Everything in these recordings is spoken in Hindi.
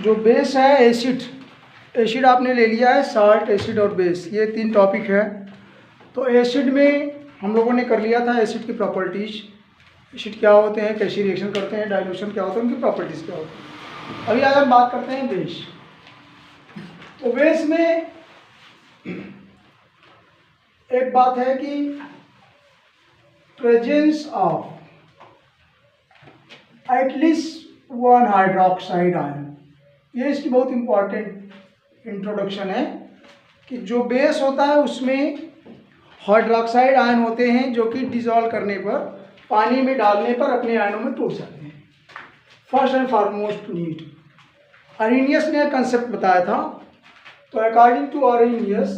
जो बेस है एसिड, एसिड आपने ले लिया है, साल्ट, एसिड और बेस, ये 3 टॉपिक है। तो एसिड में हम लोगों ने कर लिया था एसिड की प्रॉपर्टीज, एसिड क्या होते हैं, कैसे रिएक्शन करते हैं, डाइल्यूशन क्या होता है, उनकी प्रॉपर्टीज क्या होती है। अभी आज हम बात करते हैं बेस। तो बेस में एक बात है कि presence of at least 1 hydroxide ion, ये इसकी बहुत इंपॉर्टेंट इंट्रोडक्शन है कि जो बेस होता है उसमें हाइड्रोक्साइड आयन होते हैं जो कि डिसॉल्व करने पर, पानी में डालने पर अपने आयनों में टूट जाते हैं। First and foremost need, Arrhenius ने कंसेप्ट बताया था। तो अकॉर्डिंग टू अरेनियस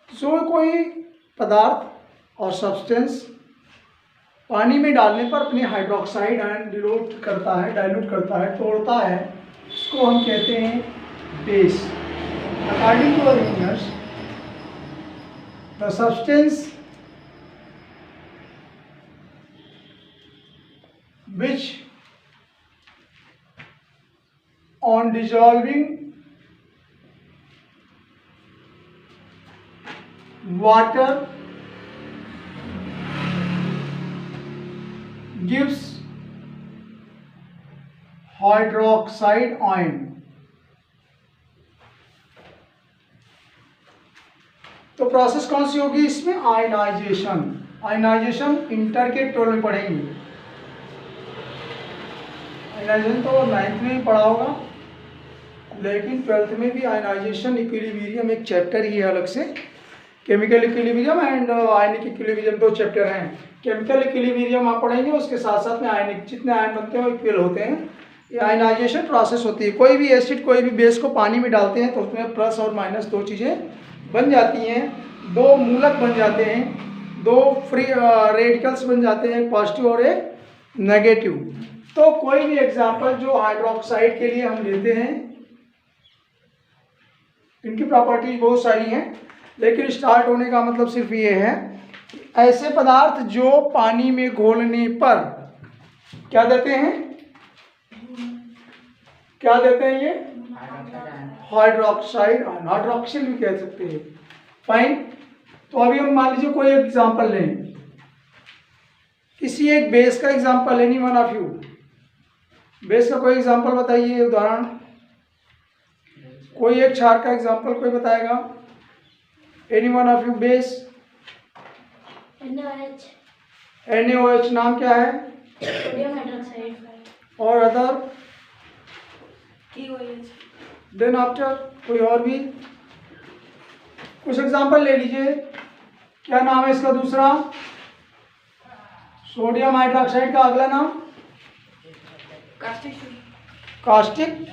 जो कोई पदार्थ और सब्सटेंस पानी में डालने पर अपने हाइड्रोक्साइड आयन डाइल्यूट करता है, तोड़ता है, उसको हम कहते हैं base. According to Arrhenius, the substance which on dissolving water gives hydroxide ion। तो प्रोसेस कौन सी होगी इसमें? आयनाइजेशन। आयनाइजेशन इंटर के 12 में पढ़ेंगे। आयनाइजेशन तो 9th में भी पढ़ा होगा, लेकिन 12th में भी आयनाइजेशन इक्विलिब्रियम एक चैप्टर ही है अलग से। Chemical equilibrium and ionic equilibrium 2 chapter हैं। केमिकल इक्विलिब्रियम आप पढ़ेंगे, उसके साथ साथ में आयनिक, जितने आयन बनते हैं वो इक्वल होते हैं। ये आयनाइजेशन प्रोसेस होती है। कोई भी एसिड, कोई भी बेस को पानी में डालते हैं तो उसमें प्लस और माइनस 2 चीज़ें बन जाती हैं, 2 मूलक बन जाते हैं, 2 फ्री रेडिकल्स बन जाते हैं, पॉजिटिव और एक नेगेटिव। तो कोई भी एग्जाम्पल जो हाइड्रोक्साइड के लिए हम लेते हैं, इनकी प्रॉपर्टीज बहुत सारी हैं, लेकिन स्टार्ट होने का मतलब सिर्फ ये है कि ऐसे पदार्थ जो पानी में घोलने पर क्या देते हैं, क्या देते हैं? ये हाइड्रोक्साइड आयन, हाइड्रोक्सिल भी कह सकते हैं। फाइन। तो अभी हम मान लीजिए कोई एग्जाम्पल लें, किसी एक बेस का example, any one of you base का कोई एग्जाम्पल बताइए, उदाहरण। कोई एक क्षार का एग्जाम्पल कोई बताएगा? Any one of you base. NaOH नाम क्या है? Sodium hydroxide. और अदर? KOH। देन आफ्टर कोई और भी कुछ एग्जाम्पल ले लीजिए। क्या नाम है इसका दूसरा? सोडियम हाइड्रोक्साइड का अगला नाम? Caustic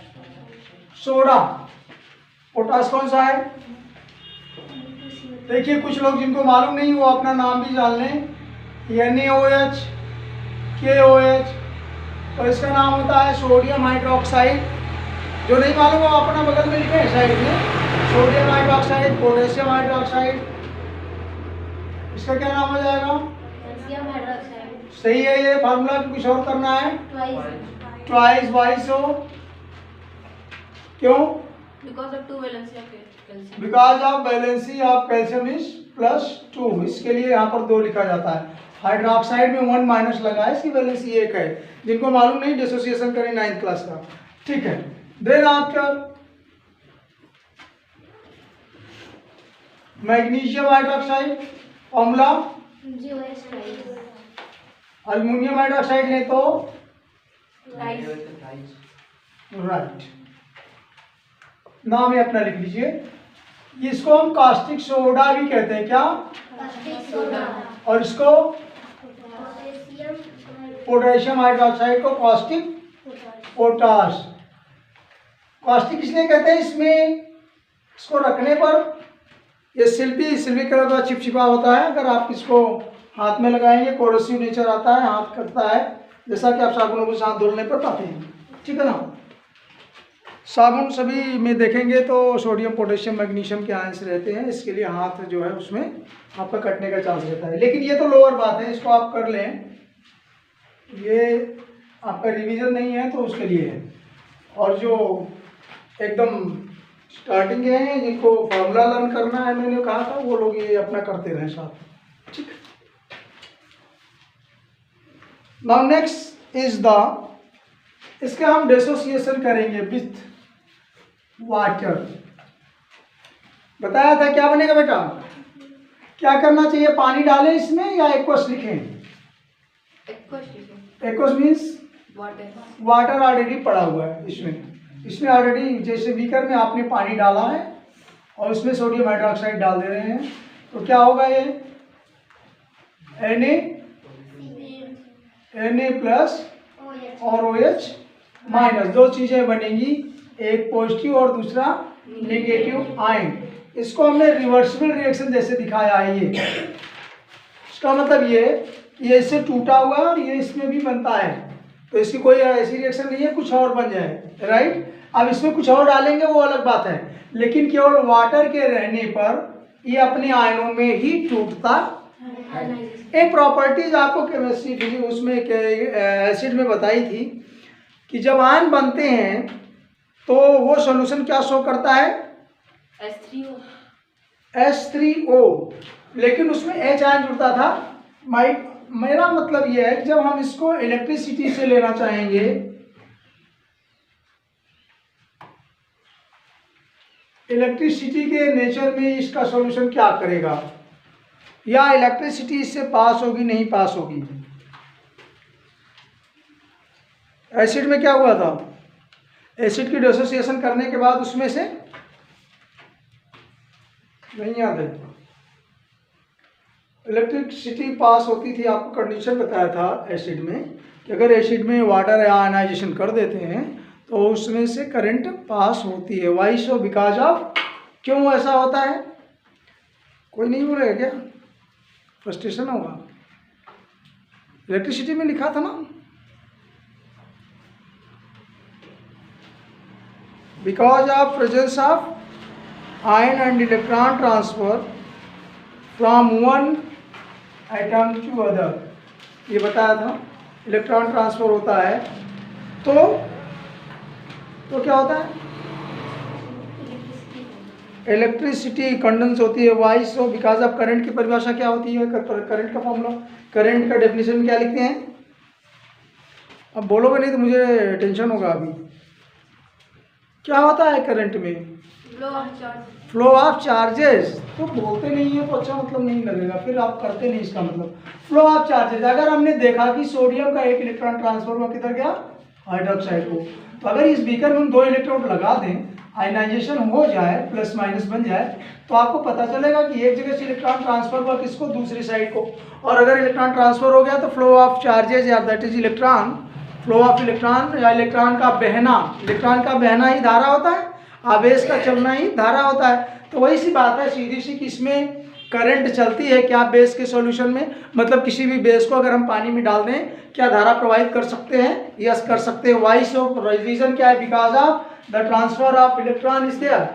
soda. पोटास कौन सा है? देखिए, कुछ लोग जिनको मालूम नहीं वो अपना नाम भी जान लें। NaOH, KOH, तो इसका नाम होता है सोडियम हाइड्रोक्साइड। जो नहीं मालूम वो अपना बगल में लिखे साइड में, सोडियम हाइड्रोक्साइड, पोटेशियम हाइड्रोक्साइड। इसका क्या नाम हो जाएगा? Calcium hydroxide. सही है ये फार्मूला, कुछ और करना है? ट्वाइस बाइस हो। क्यों? Because of 2 valency of calcium. Because of valency of calcium is +2। इसके लिए यहाँ पर 2 लिखा जाता है। हाइड्रोक्साइड में 1 माइनस लगा है, इसकी वैलेंसी 1 है। जिनको मालूम नहीं डिसोसिएशन करें 9th क्लास का, ठीक है। Then after magnesium hydroxide, formula aluminium hydroxide लें तो राइट, नाम है अपना लिख लीजिए। इसको हम कास्टिक सोडा भी कहते हैं। क्या? और इसको पोटेशियम हाइड्रोक्साइड को कास्टिक पोटाश। कास्टिक इसलिए कहते हैं, इसमें इसको रखने पर ये सिल्की कलर का चिपचिपा होता है। अगर आप इसको हाथ में लगाएंगे कोरोसिव नेचर आता है, हाथ कटता है, जैसा कि आप साबुनों को हाथ धुलने पर पाते हैं, ठीक है ना। साबुन सभी में देखेंगे तो सोडियम पोटेशियम मैग्नीशियम के आयंस रहते हैं, इसके लिए हाथ जो है उसमें आपका कटने का चांस रहता है। लेकिन ये तो लोअर बात है, इसको आप कर लें, ये आपका रिवीजन नहीं है तो उसके लिए है। और जो एकदम स्टार्टिंग के हैं जिनको फॉर्मूला लर्न करना है, मैंने कहा था वो लोग ये अपना करते रहें साथ। ठीक। नाउ नेक्स्ट इज द, इसके हम डिसोसिएशन करेंगे विथ वाटर। बताया था क्या बनेगा बेटा, क्या करना चाहिए, पानी डालें इसमें या एक्वस लिखें? एक्वस मीन्स वाटर ऑलरेडी पड़ा हुआ है इसमें ऑलरेडी, जैसे बीकर में आपने पानी डाला है और उसमें सोडियम हाइड्रोक्साइड डाल दे रहे हैं, तो क्या होगा ये Na प्लस और OH माइनस, दो चीजें बनेंगी, एक पॉजिटिव और दूसरा नेगेटिव आयन। इसको हमने रिवर्सिबल रिएक्शन जैसे दिखाया है। ये इसका मतलब ये इससे टूटा हुआ है और ये इसमें भी बनता है, तो इसकी कोई ऐसी रिएक्शन नहीं है कुछ और बन जाए, राइट। अब इसमें कुछ और डालेंगे वो अलग बात है, लेकिन केवल वाटर के रहने पर ये अपने आयनों में ही टूटता है। एक प्रॉपर्टीज आपको केमिस्ट्री फिजिक्स उसमें एसिड में बताई थी कि जब आयन बनते हैं तो वो सॉल्यूशन क्या शो करता है, H3O, लेकिन उसमें H आयन जुड़ता था। मेरा मतलब यह है कि जब हम इसको इलेक्ट्रिसिटी से लेना चाहेंगे, इलेक्ट्रिसिटी के नेचर में इसका सॉल्यूशन क्या करेगा, या इलेक्ट्रिसिटी इससे पास होगी नहीं पास होगी। एसिड में क्या हुआ था, एसिड की डिसोसिएशन करने के बाद उसमें से नहीं याद है, इलेक्ट्रिसिटी पास होती थी। आपको कंडीशन बताया था एसिड में कि अगर एसिड में वाटर आयनाइजेशन कर देते हैं तो उसमें से करंट पास होती है। वाई सो, बिकॉज ऑफ, क्यों ऐसा होता है, कोई नहीं बोलेगा क्या, फ्रस्ट्रेशन होगा। इलेक्ट्रिसिटी में लिखा था ना, because of presence of ion and electron transfer from one atom to other, ये बताया था। इलेक्ट्रॉन ट्रांसफर होता है तो क्या होता है, इलेक्ट्रिसिटी कंडेंस होती है। Why so, because of current की परिभाषा क्या होती है, करंट का फॉर्मूला, करंट का डेफिनेशन में क्या लिखते हैं, अब बोलोगे नहीं तो मुझे टेंशन होगा। अभी क्या होता है करंट में, फ्लो ऑफ चार्जेस। तो बोलते नहीं है तो अच्छा मतलब नहीं लगेगा, फिर आप करते नहीं, इसका मतलब फ्लो ऑफ चार्जेस। अगर हमने देखा कि सोडियम का एक इलेक्ट्रॉन ट्रांसफर हुआ किधर गया, हाइड्रोक्साइड को, तो अगर इस बीकर में हम 2 इलेक्ट्रोड लगा दें, आयनाइजेशन हो जाए, प्लस माइनस बन जाए, तो आपको पता चलेगा कि एक जगह से इलेक्ट्रॉन ट्रांसफर हुआ किसको, दूसरी साइड को। और अगर इलेक्ट्रॉन ट्रांसफर हो गया तो फ्लो ऑफ चार्जेज या that is electron, flow of electron या इलेक्ट्रॉन का बहना, इलेक्ट्रॉन का बहना ही धारा होता है, आवेश का चलना ही धारा होता है। तो वही सी बात है सीधी सी कि इसमें करंट चलती है क्या बेस के सॉल्यूशन में, मतलब किसी भी बेस को अगर हम पानी में डाल दें क्या धारा प्रवाहित कर सकते हैं, यस कर सकते हैं। वाई सो, रीजन क्या है, because of the transfer of electron is there,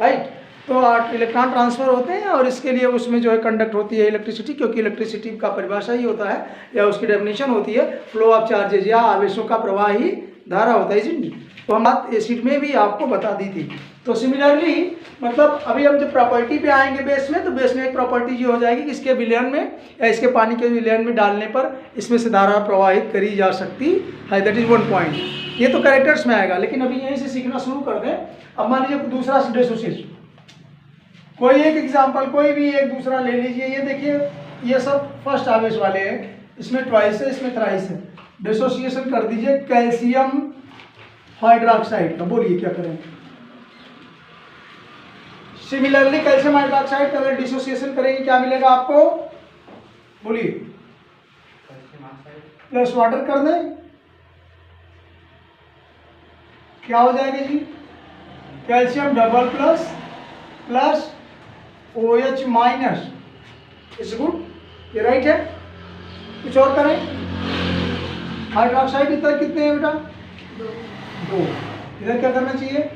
right. तो इलेक्ट्रॉन ट्रांसफर होते हैं और इसके लिए उसमें जो है कंडक्ट होती है इलेक्ट्रिसिटी, क्योंकि इलेक्ट्रिसिटी का परिभाषा ही होता है या उसकी डेफिनेशन होती है फ्लो ऑफ चार्जेज या आवेशों का प्रवाह ही धारा होता है, इसीलिए। तो हम बात एसिड में भी आपको बता दी थी। तो सिमिलरली मतलब अभी हम जब प्रॉपर्टी पे आएंगे बेस में, तो बेस में एक प्रॉपर्टी ये हो जाएगी कि इसके विलयन में या इसके पानी के विलयन में डालने पर इसमें से धारा प्रवाहित करी जा सकती है, दैट इज 1 पॉइंट। ये तो कैरेक्टर्स में आएगा, लेकिन अभी यहीं से सीखना शुरू कर दें। अब मान लीजिए दूसरा डिसोसिएशन, कोई एक एग्जाम्पल कोई भी एक दूसरा ले लीजिए। ये देखिए ये सब फर्स्ट आवेश वाले हैं, इसमें ट्वाइस है, इसमें थ्राइस है। डिसोसिएशन कर दीजिए कैल्शियम हाइड्रोक्साइड का, बोलिए क्या करें। सिमिलरली कैल्शियम हाइड्रोक्साइड का अगर डिसोसिएशन करेंगे क्या मिलेगा आपको, बोलिए। प्लस वाटर कर दें, क्या हो जाएगा जी, calcium double plus plus OH minus, is good, ये राइट है। कुछ और करें, हाइड्रोक्साइड इतना कितने हैं बेटा, 2। इधर क्या करना चाहिए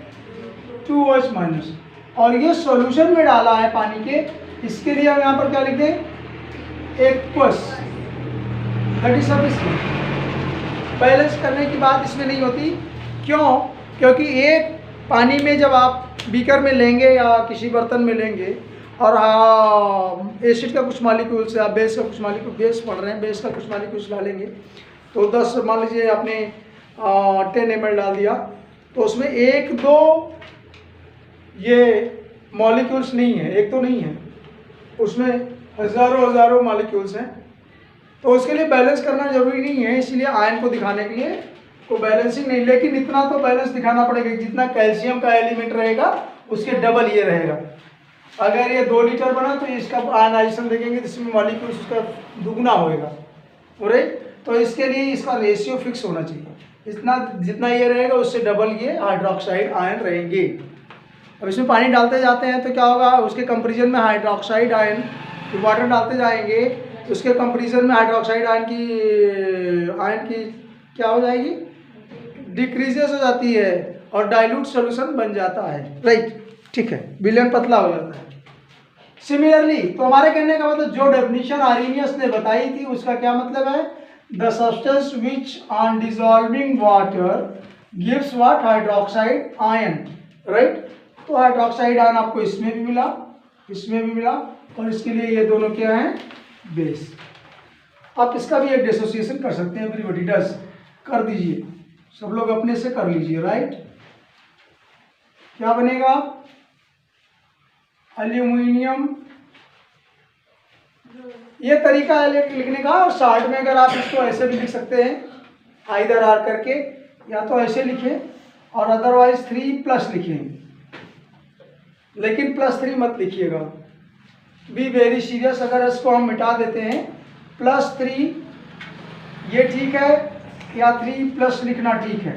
2OH माइनस, और ये सॉल्यूशन में डाला है पानी के, इसके लिए हम यहाँ पर क्या लिख दें aqueous, that is sufficient. Balance करने की बात इसमें नहीं होती, क्यों? क्योंकि एक पानी में जब आप बीकर में लेंगे या किसी बर्तन में लेंगे और एसिड का कुछ मालिक्यूल्स या बेस का कुछ मालिक्यूल, बेस पढ़ रहे हैं, बेस का कुछ मालिक्यूल्स डालेंगे, तो 10 मान लीजिए आपने 10 ml डाल दिया, तो उसमें एक दो ये मॉलिक्यूल्स नहीं है, एक तो नहीं है, उसमें हज़ारों मॉलिक्यूल्स हैं, तो उसके लिए बैलेंस करना जरूरी नहीं है, इसलिए आयन को दिखाने के लिए को बैलेंसिंग नहीं, लेकिन इतना तो बैलेंस दिखाना पड़ेगा, जितना कैल्शियम का एलिमेंट रहेगा उसके डबल ये रहेगा। अगर ये 2 लीटर बना तो इसका आयनाइजेशन देखेंगे तो इसमें मॉलिक्यूल्स उसका दुगना होएगा, राइट? तो इसके लिए इसका रेशियो फिक्स होना चाहिए, इतना जितना ये रहेगा उससे डबल ये हाइड्रोक्साइड आयन रहेंगे। अब इसमें पानी डालते जाते हैं तो क्या होगा, उसके कंपेरिजन में हाइड्रोक्साइड आयन, वाटर डालते जाएंगे तो उसके कंपेरिजन में हाइड्रोक्साइड आयन की क्या हो जाएगी, डिक्रीजेस हो जाती है और डाइल्यूट सॉल्यूशन बन जाता है, राइट? ठीक है, विलयन पतला हो जाता है। सिमिलरली, तो हमारे कहने का मतलब जो डेफिनेशन आर्हेनियस ने बताई थी उसका क्या मतलब है, the substance which on dissolving water gives what, hydroxide ion, right? तो हाइड्रोक्साइड आयन आपको इसमें भी मिला, इसमें भी मिला, और इसके लिए ये दोनों क्या हैं, बेस। आप इसका भी एक डिसोसिएशन कर सकते हैं, एवरीबॉडी डज, कर दीजिए, सब लोग अपने से कर लीजिए, राइट? क्या बनेगा, एल्यूमिनियम, ये तरीका है लिखने का। और शार्ट में अगर आप इसको ऐसे भी लिख सकते हैं, आइदर आर करके, या तो ऐसे लिखें और अदरवाइज 3+ लिखें, लेकिन +3 मत लिखिएगा, बी वेरी सीरियस। अगर इसको हम मिटा देते हैं +3 ये ठीक है, या 3+ लिखना ठीक है?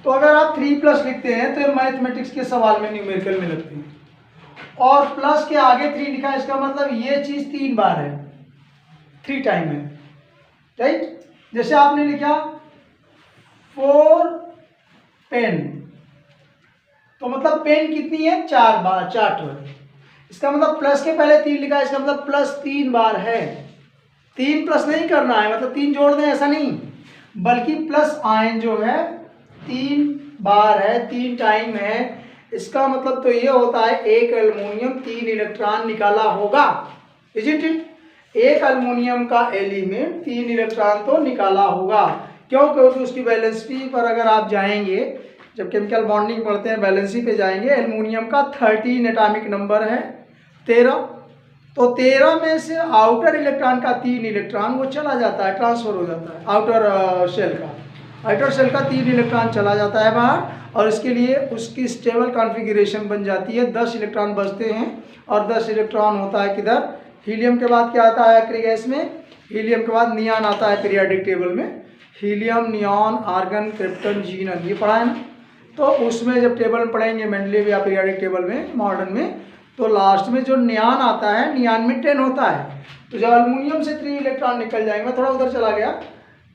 तो अगर आप 3+ लिखते हैं तो मैथमेटिक्स के सवाल में न्यूमेरिकल में लगते हैं, और प्लस के आगे 3 लिखा है, इसका मतलब ये चीज 3 बार है, 3 टाइम है, राइट? जैसे आपने लिखा 4 पेन, तो मतलब पेन कितनी है, 4 बार, 4 टर्न, इसका मतलब प्लस के पहले 3 लिखा है, इसका मतलब +3 बार है। 3+ नहीं करना है, मतलब 3 जोड़ दें ऐसा नहीं, बल्कि प्लस आयन जो है 3 बार है, 3 टाइम है। इसका मतलब तो ये होता है एक एल्युमिनियम 3 इलेक्ट्रॉन निकाला होगा, इजंट इट? एक एल्युमिनियम का एलिमेंट 3 इलेक्ट्रॉन तो निकाला होगा। क्यों? क्योंकि उसकी वैलेंसी पर अगर आप जाएंगे, जब केमिकल बॉन्डिंग पढ़ते हैं वैलेंसी पे जाएंगे, एल्युमिनियम का 13 एटॉमिक नंबर है 13, तो 13 में से आउटर इलेक्ट्रॉन का 3 इलेक्ट्रॉन वो चला जाता है, ट्रांसफर हो जाता है, आउटर शेल का 3 इलेक्ट्रॉन चला जाता है बाहर, और इसके लिए उसकी स्टेबल कॉन्फ़िगरेशन बन जाती है, 10 इलेक्ट्रॉन बचते हैं, और 10 इलेक्ट्रॉन होता है किधर, हीलियम के बाद क्या आता है आखिरी गैस में, हीलियम के बाद नियॉन आता है पीरियोडिक टेबल में, हीलियम, नियॉन, आर्गन, क्रिप्टन, जीनन, ये पढ़ा है ना? तो उसमें जब टेबल में पढ़ेंगे मेंडलीव या पीरियोडिक टेबल में मॉडर्न में, तो लास्ट में जो नियॉन आता है, नियॉन में 10 होता है। तो जब एल्युमिनियम से 3 इलेक्ट्रॉन निकल जाएंगे, मैं थोड़ा उधर चला गया,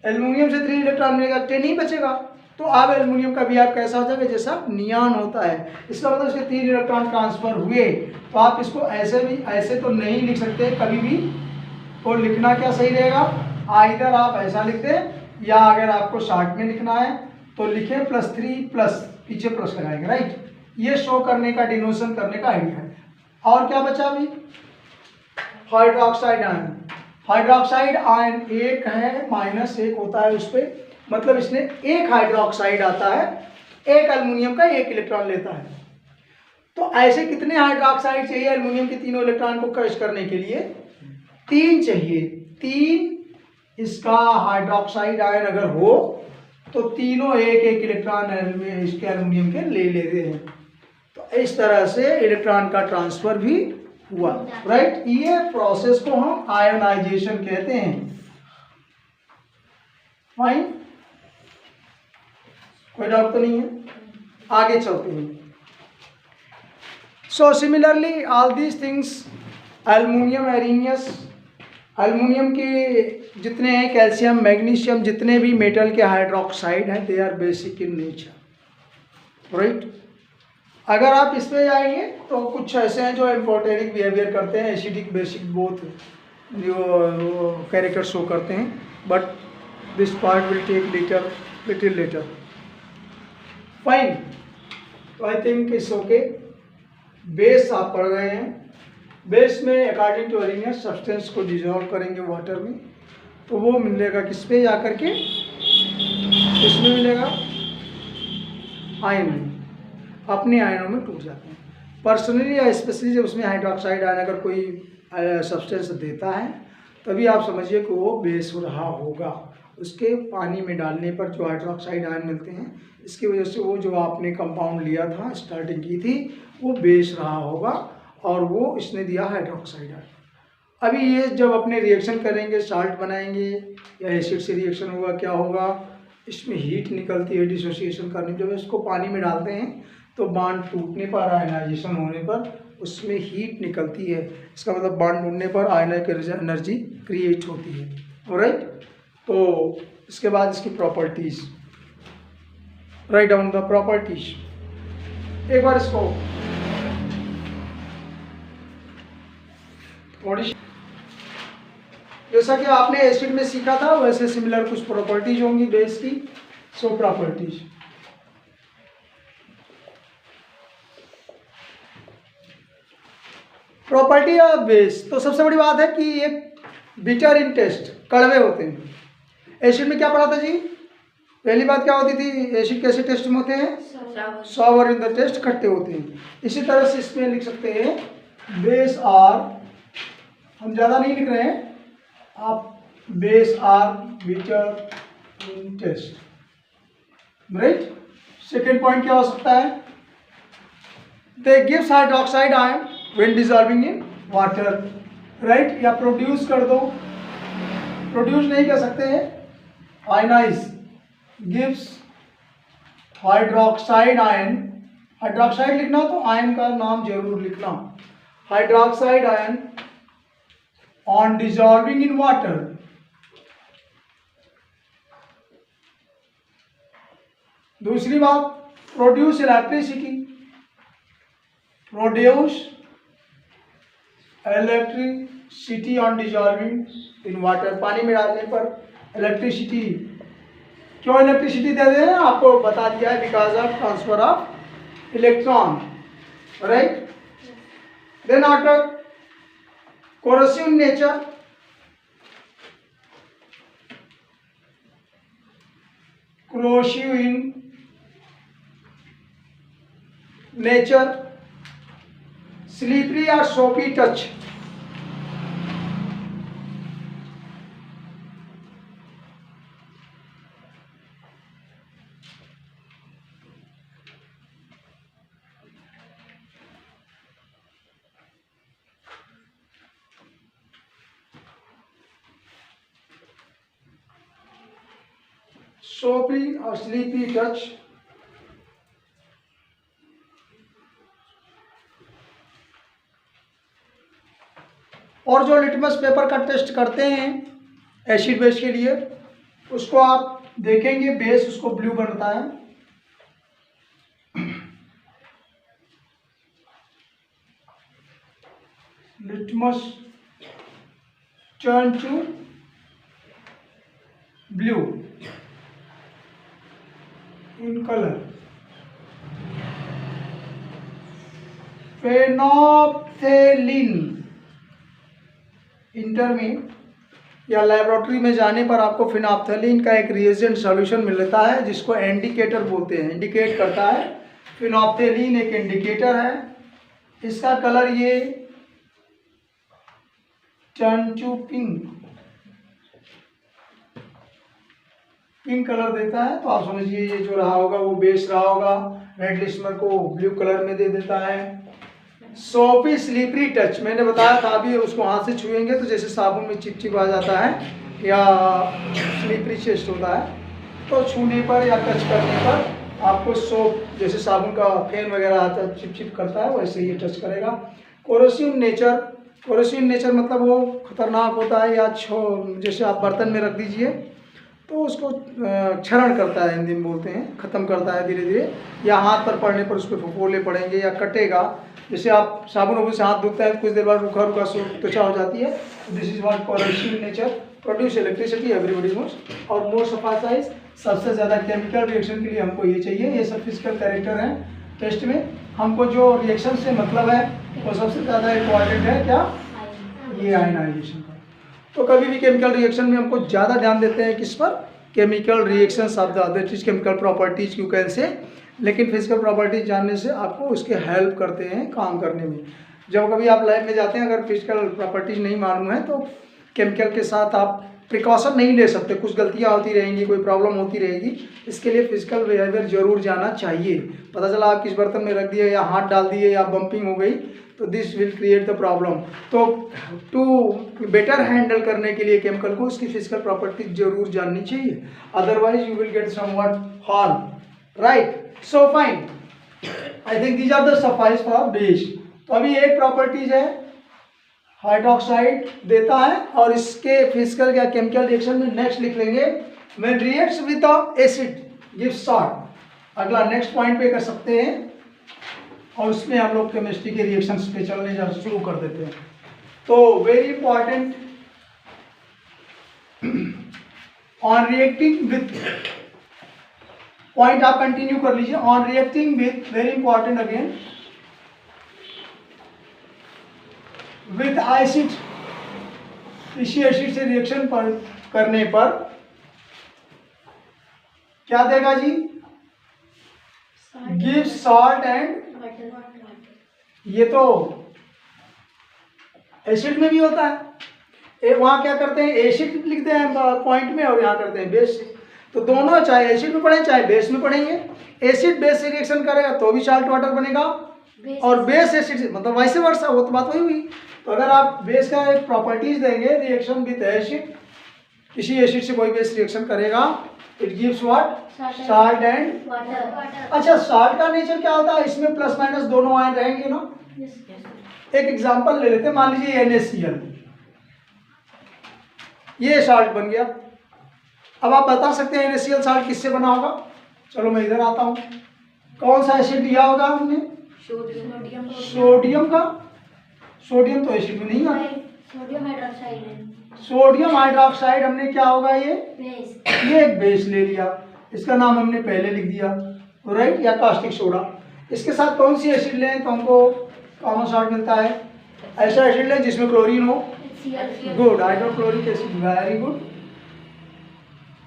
एल्युमिनियम से 3 इलेक्ट्रॉन मिलेगा, 10 ही बचेगा, तो अब एल्युमिनियम का भी आप कैसा हो जाएगा, जैसा नियॉन होता है। इसका मतलब इसके 3 इलेक्ट्रॉन ट्रांसफर हुए, तो आप इसको ऐसे भी, ऐसे तो नहीं लिख सकते कभी भी, तो लिखना क्या सही रहेगा, आइदर आप ऐसा लिख दें, या अगर आपको शॉर्ट में लिखना है तो लिखें +3+ पीछे प्लस लगाएंगे, राइट? ये शो करने का, डिनोशन करने का आइडिया है। और क्या बचा अभी, हाइड्रोक्साइड आयन। हाइड्रोक्साइड आयन एक है, -1 होता है उस पर, मतलब इसने एक हाइड्रोक्साइड आता है, एक एल्युमिनियम का 1 इलेक्ट्रॉन लेता है। तो ऐसे कितने हाइड्रोक्साइड चाहिए एल्युमिनियम के तीनों इलेक्ट्रॉन को क्रश करने के लिए? 3 चाहिए। 3 इसका हाइड्रोक्साइड आयन अगर हो तो तीनों 1-1 इलेक्ट्रॉन इसके एल्युमिनियम के ले लेते हैं। तो इस तरह से इलेक्ट्रॉन का ट्रांसफर भी हुआ, राइट? ये प्रोसेस को हम आयोनाइजेशन कहते हैं। फाइन, कोई डाउट तो नहीं है? आगे चलते हैं। So similarly all these things, aluminium, Arrhenius, aluminium के जितने हैं, कैल्शियम, मैग्नीशियम, जितने भी मेटल के हाइड्रोक्साइड हैं, they are basic in nature, right. अगर आप इस पे जाएंगे तो कुछ ऐसे हैं जो एम्फोटेरिक बिहेवियर करते हैं, एसिडिक बेसिक बोथ जो कैरेक्टर शो करते हैं, but this part will take little later. Fine, तो I think it's okay. Base आप पढ़ रहे हैं, बेस में अकॉर्डिंग टू अरीनियस सब्सटेंस को डिजोल्व करेंगे वाटर में, तो वो मिलेगा किस पे जाकर के, इसमें मिलेगा आयन में, अपने आयनों में टूट जाते हैं। पर्सनली या स्पेशली जब उसमें हाइड्रोक्साइड आयन अगर कोई सब्सटेंस देता है, तभी आप समझिए कि वो बेस हो रहा होगा। उसके पानी में डालने पर जो हाइड्रोक्साइड आयन मिलते हैं, इसकी वजह से वो जो आपने कंपाउंड लिया था, स्टार्टिंग की थी, वो बेस रहा होगा और वो इसने दिया हाइड्रोक्साइड आयन। अभी ये जब अपने रिएक्शन करेंगे, साल्ट बनाएंगे या एसिड से रिएक्शन होगा, क्या होगा, इसमें हीट निकलती है डिसोसिएशन करने। जब इसको पानी में डालते हैं तो बांड टूटने पर, आयनाइजेशन होने पर उसमें हीट निकलती है। इसका मतलब बांड टूटने पर आयनिक एनर्जी क्रिएट होती है, ऑलराइट। तो इसके बाद इसकी properties, write down the properties. एक बार इसको थोड़ी, जैसा कि आपने एसिड में सीखा था वैसे सिमिलर कुछ प्रॉपर्टीज होंगी बेस की। सो प्रॉपर्टीज, प्रॉपर्टी ऑफ बेस, तो सबसे बड़ी बात है कि ये बिटर इन टेस्ट, कड़वे होते हैं। एसिड में क्या पढ़ा था जी, पहली बात क्या होती थी, एसिड कैसे टेस्ट में होते हैं, सॉवर इन द टेस्ट, खट्टे होते हैं। इसी तरह से इसमें लिख सकते हैं बेस आर, हम ज़्यादा नहीं लिख रहे हैं, आप base are bitter in taste, right. Second point क्या हो सकता है, they gives hydroxide ion when dissolving in water, right. या प्रोड्यूस कर दो, प्रोड्यूस नहीं कर सकते हैं, ionise, gives hydroxide ion. Hydroxide लिखना तो आयन का नाम जरूर लिखना, hydroxide ion on dissolving in water. दूसरी बात, produce electricity, produce electricity on dissolving in water, पानी में डालने पर इलेक्ट्रिसिटी। क्यों इलेक्ट्रिसिटी दे रहे हैं, आपको बता दिया है, because of transfer of electron, right. Then after corrosive nature, corrosive in nature, slippery और सोपी टच, सोपी और स्लीपी टच। और जो लिटमस पेपर का टेस्ट करते हैं एसिड बेस के लिए, उसको आप देखेंगे, बेस उसको ब्लू बनता है, litmus turn to blue in colour. Phenolphthalein, इंटर में या लेबोरेटरी में जाने पर आपको फिनोप्थेलिन का एक रिएजेंट सॉल्यूशन मिलता है, जिसको इंडिकेटर बोलते हैं, इंडिकेट करता है। फिनोप्थेलिन एक इंडिकेटर है, इसका कलर ये turn to pink, pink colour देता है। तो आप समझिए ये जो रहा होगा वो बेस रहा होगा, रेड लिस्मर को ब्लू कलर में दे देता है। सोपी स्लीपरी टच, मैंने बताया था, अभी उसको हाथ से छुएंगे तो जैसे साबुन में चिपचिप आ जाता है या स्लीपरी टेस्ट होता है, तो छूने पर या टच करने पर आपको सोप, जैसे साबुन का फेन वगैरह आता है चिपचिप करता है, वैसे ये टच करेगा। कोरोसिव नेचर, कोरोसिव नेचर मतलब वो खतरनाक होता है या जैसे आप बर्तन में रख दीजिए तो उसको क्षरण करता है, हिंदी में बोलते हैं, ख़त्म करता है धीरे धीरे, या हाथ पर पड़ने पर उस पर फफोले पड़ेंगे या कटेगा। जैसे आप साबुन वाबुन से हाथ धोते हैं कुछ देर बाद रूखा रूखा त्वचा हो जाती है। This is what corrosive nature produce electricity everybody knows. और मोर सफा साइज, सबसे ज़्यादा केमिकल रिएक्शन के लिए हमको ये चाहिए। ये सब फिजिकल कैरेक्टर हैं टेस्ट में। हमको जो रिएक्शन से मतलब है वो सबसे ज़्यादा इम्पॉर्टेंट है क्या, ये आयनाइजेशन का। तो कभी भी केमिकल रिएक्शन में हमको ज़्यादा ध्यान देते हैं किस पर, chemical reactions of the other चीज, chemical properties you can say. लेकिन फिजिकल प्रॉपर्टीज जानने से आपको उसके हेल्प करते हैं काम करने में। जब कभी आप लैब में जाते हैं, अगर फिजिकल प्रॉपर्टीज नहीं मालूम है तो केमिकल के साथ आप प्रिकॉशन नहीं ले सकते, कुछ गलतियां होती रहेंगी, कोई प्रॉब्लम होती रहेगी। इसके लिए फिजिकल बिहेवियर जरूर जाना चाहिए। पता चला आप किस बर्तन में रख दिए या हाथ डाल दिए या बम्पिंग हो गई तो this will create the problem. तो टू बेटर हैंडल करने के लिए केमिकल को उसकी फिजिकल प्रॉपर्टीज जरूर जाननी चाहिए, otherwise you will get somewhat harm, right. So fine, I think these are the suffice for base. तो अभी एक प्रॉपर्टीज है हाइड्रोक्साइड देता है, और इसके फिजिकल या केमिकल रिएक्शन में नेक्स्ट लिख लेंगे when reacts with the acid gives salt. अगला नेक्स्ट पॉइंट पे कर सकते हैं, और उसमें हम लोग केमिस्ट्री के रिएक्शंस पे चलने शुरू कर देते हैं। तो very important, on reacting with, point आप कंटिन्यू कर लीजिए, on reacting with, very important again, with acid, इसी एसिड से रिएक्शन पर करने पर क्या देगा जी, गिव सॉल्ट एंड, ये तो एसिड में भी होता है। वहां क्या करते हैं, एसिड लिखते हैं पॉइंट में, और यहाँ करते हैं बेस। तो दोनों चाहे एसिड में पढ़े चाहे बेस में पढ़ेंगे, एसिड बेस से रिएक्शन करेगा तो भी साल्ट वाटर बनेगा, और बेस एसिड से, मतलब वैसे वर्षा, वो तो बात वही हुई। तो अगर आप बेस का एक प्रॉपर्टीज देंगे, रिएक्शन विद एसिड, किसी एसिड से कोई बेस रिएक्शन करेगा, it gives what, salt and water. अच्छा, साल्ट का नेचर क्या होता है, इसमें प्लस माइनस दोनों आयन रहेंगे ना। एक एग्जांपल ले लेते हैं, मान लीजिए NaCl, ये साल्ट बन गया। अब आप बता सकते हैं NaCl साल्ट किससे बना होगा। चलो मैं इधर आता हूँ, कौन सा एसिड लिया होगा हमने, सोडियम का। सोडियम तो एसिड में नहीं आता, सोडियम हाइड्रोक्साइड है। सोडियम हाइड्रोक्साइड हमने क्या होगा, ये एक बेस ले लिया, इसका नाम हमने पहले लिख दिया, राइट, या कास्टिक सोडा। इसके साथ कौन सी एसिड लें तो हमको कॉमन सॉल्ट मिलता है, ऐसा एसिड लें जिसमें क्लोरीन हो, good, hydrochloric acid, very good.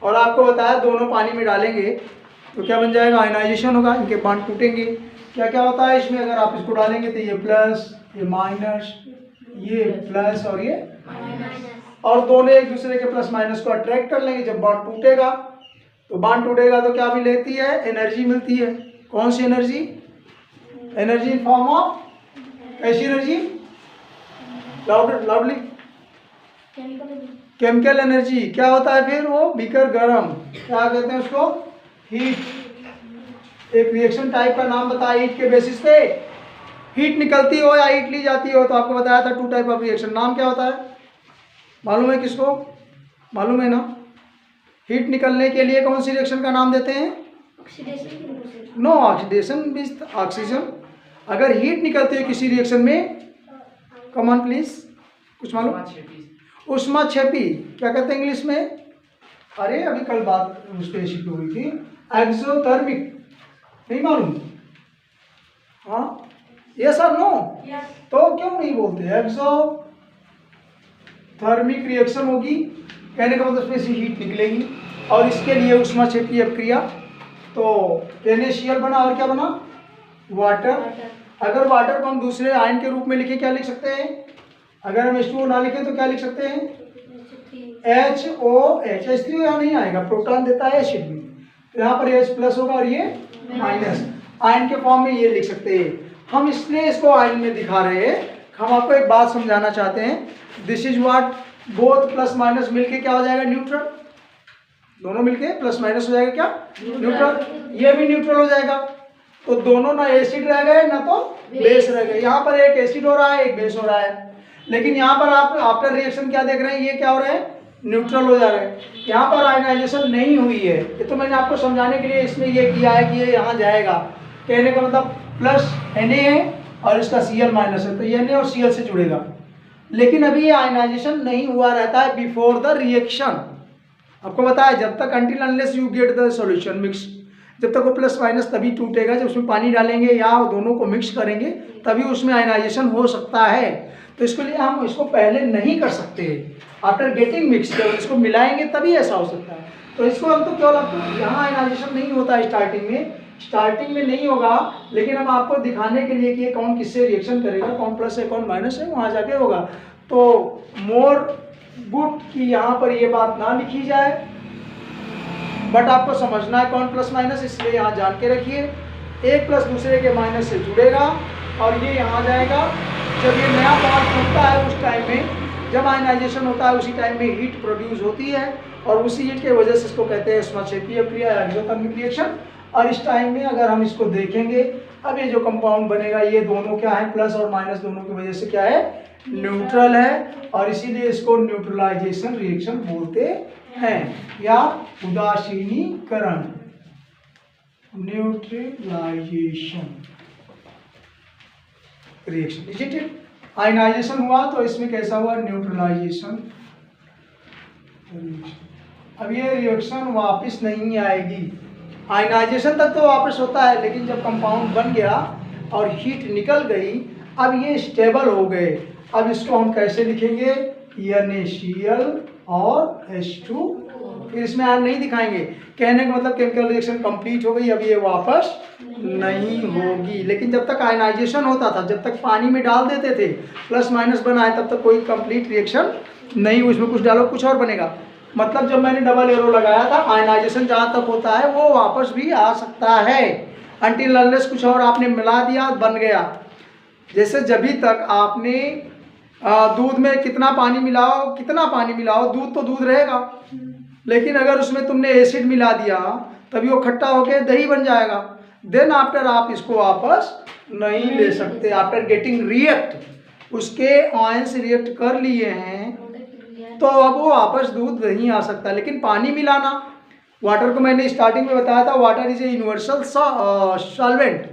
और आपको बताया दोनों पानी में डालेंगे तो क्या बन जाएगा, आयनाइजेशन होगा, इनके बॉन्ड टूटेंगे। क्या क्या होता है इसमें, अगर आप इसको डालेंगे तो ये प्लस, ये माइनस, ये प्लस और ये माइनस, और दोनों एक दूसरे के प्लस माइनस को अट्रैक्ट कर लेंगे। जब बॉन्ड टूटेगा तो बॉन्ड टूटेगा तो क्या भी लेती है, एनर्जी मिलती है। कौन सी energy, energy in form of, कैसी एनर्जी, लाउडली, केमिकल एनर्जी। क्या होता है फिर वो, बीकर गरम, क्या कहते हैं उसको, हीट। एक रिएक्शन टाइप का नाम बताया, हीट के बेसिस पे हीट निकलती हो या हीट ली जाती हो। तो आपको बताया था टू टाइप ऑफ रिएक्शन, नाम क्या होता है, मालूम है किसको, मालूम है ना। हीट निकलने के लिए कौन सी रिएक्शन का नाम देते हैं, नो ऑक्सीडेशन विद ऑक्सीजन। अगर हीट निकलती है किसी रिएक्शन में, कम ऑन प्लीज, कुछ मालूम, ऊष्माक्षेपी, क्या कहते हैं इंग्लिश में, अरे अभी कल बात उस पर शिफ्ट हुई थी, एक्सोथर्मिक, नहीं मालूम, हाँ, यस और नो, तो क्यों नहीं बोलते, एक्सोथर्मिक रिएक्शन होगी, कहने का मतलब इसमें से हीट निकलेगी, और इसके लिए ऊष्माक्षेपी अपक्रिया। तो NaCl बना, और क्या बना, वाटर। अगर वाटर को हम दूसरे आयन के रूप में लिखे, क्या लिख सकते हैं, अगर हम H2O ना लिखें तो क्या लिख सकते हैं, HOH, H3O यहाँ नहीं आएगा, प्रोटॉन देता है एसिड में, तो यहाँ पर H प्लस होगा और ये माइनस, आयन के फॉर्म में ये लिख सकते हैं। हम इसलिए इसको आयन में दिखा रहे हैं, हम आपको एक बात समझाना चाहते हैं, this is what, both plus minus मिलके क्या हो जाएगा, न्यूट्रल, दोनों मिलके प्लस माइनस हो जाएगा क्या, न्यूट्रल, ये भी न्यूट्रल हो जाएगा। तो दोनों ना एसिड रह गए ना तो बेस रह गए, यहाँ पर एक एसिड हो रहा है एक बेस हो रहा है। लेकिन यहाँ पर आप आफ्टर रिएक्शन क्या देख रहे हैं, ये क्या हो रहा है, न्यूट्रल हो जा रहा है। यहाँ पर आयनाइजेशन नहीं हुई है, ये तो मैंने आपको समझाने के लिए इसमें ये किया है कि ये यहाँ जाएगा। कहने का मतलब प्लस Na है और इसका Cl माइनस है, तो ये Na और Cl से जुड़ेगा। लेकिन अभी ये आयनाइजेशन नहीं हुआ रहता है बिफोर द रिएक्शन। आपको बताया जब तक until unless you get the solution mix, जब तक वो प्लस माइनस तभी टूटेगा जब उसमें पानी डालेंगे या दोनों को मिक्स करेंगे, तभी उसमें आयनाइजेशन हो सकता है। तो इसके लिए हम इसको पहले नहीं कर सकते, आफ्टर गेटिंग मिक्स केवल इसको मिलाएंगे तभी ऐसा हो सकता है। तो इसको हम तो केवल आपको यहाँ आयनाइजेशन नहीं होता है स्टार्टिंग में नहीं होगा, लेकिन हम आपको दिखाने के लिए कि ये कौन किससे रिएक्शन करेगा, कौन प्लस है कौन माइनस है, वहाँ जाके होगा। तो मोर गुड कि यहाँ पर ये बात ना लिखी जाए, बट आपको समझना है कौन प्लस माइनस, इसलिए यहाँ जान के रखिए। एक प्लस दूसरे के माइनस से जुड़ेगा और ये यहाँ जाएगा। जब ये नया बॉन्ड टूटता है उस टाइम में, जब आयनाइजेशन होता है उसी टाइम में हीट प्रोड्यूस होती है और उसी हीट की वजह से इसको कहते हैं ऊष्माक्षेपीय क्रिया या एक्सोथर्मिक रिएक्शन। और इस टाइम में अगर हम इसको देखेंगे, अब ये जो कंपाउंड बनेगा ये दोनों क्या है, प्लस और माइनस दोनों की वजह से क्या है, न्यूट्रल है, और इसीलिए इसको न्यूट्रलाइजेशन रिएक्शन बोलते हैं या उदासीनीकरण, neutralisation reaction. Is it? Ionisation हुआ तो इसमें कैसा हुआ, न्यूट्रलाइजेशन रिएक्शन। अब ये रिएक्शन वापस नहीं आएगी, आयनाइजेशन तक तो वापस होता है, लेकिन जब कंपाउंड बन गया और हीट निकल गई, अब ये स्टेबल हो गए। अब इसको हम कैसे लिखेंगे, NaCl और H2, फिर इसमें आयन नहीं दिखाएंगे। कहने का मतलब केमिकल रिएक्शन कंप्लीट हो गई, अब ये वापस नहीं होगी। लेकिन जब तक आयनाइजेशन होता था, जब तक पानी में डाल देते थे प्लस माइनस बनाए, तब तक कोई कंप्लीट रिएक्शन नहीं, उसमें कुछ डालो कुछ और बनेगा। मतलब जब मैंने डबल एरो लगाया था, आयनाइजेशन जहाँ तक होता है वो वापस भी आ सकता है, अनटिल अनलेस कुछ और आपने मिला दिया बन गया। जैसे जब भी तक आपने दूध में कितना पानी मिलाओ दूध तो दूध रहेगा, लेकिन अगर उसमें तुमने एसिड मिला दिया तभी वो खट्टा होकर दही बन जाएगा। देन आफ्टर आप इसको वापस नहीं ले सकते, आफ्टर गेटिंग रिएक्ट, उसके आयंस रिएक्ट कर लिए हैं तो अब वो वापस दूध नहीं आ सकता। लेकिन पानी मिलाना, वाटर को मैंने स्टार्टिंग में बताया था, water is a universal solvent,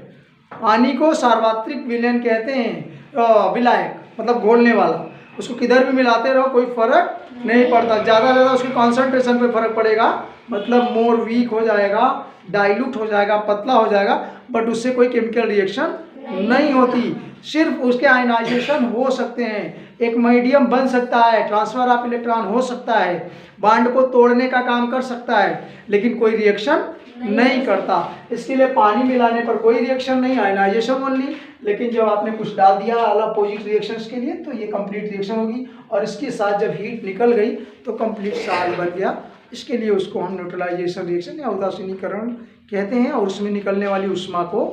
पानी को सार्वत्रिक विलयन कहते हैं, विलायक मतलब घोलने वाला। उसको किधर भी मिलाते रहो कोई फर्क नहीं पड़ता, ज़्यादा ज़्यादा उसके कॉन्सेंट्रेशन पे फर्क पड़ेगा, मतलब मोर वीक हो जाएगा, डाइल्यूट हो जाएगा, पतला हो जाएगा, बट उससे कोई केमिकल रिएक्शन नहीं होती। सिर्फ उसके आयनाइजेशन हो सकते हैं, एक मीडियम बन सकता है, ट्रांसफर ऑफ इलेक्ट्रॉन हो सकता है, बांड को तोड़ने का काम कर सकता है, लेकिन कोई रिएक्शन नहीं करता। इसके लिए पानी मिलाने पर कोई रिएक्शन नहीं, आयनाइजेशन ओनली। लेकिन जब आपने कुछ डाल दिया अपोजिट रिएक्शंस के लिए तो ये कंप्लीट रिएक्शन होगी, और इसके साथ जब हीट निकल गई तो कंप्लीट साल बन गया। इसके लिए उसको हम न्यूट्रलाइजेशन रिएक्शन या उदासीनीकरण कहते हैं, और उसमें निकलने वाली ऊष्मा को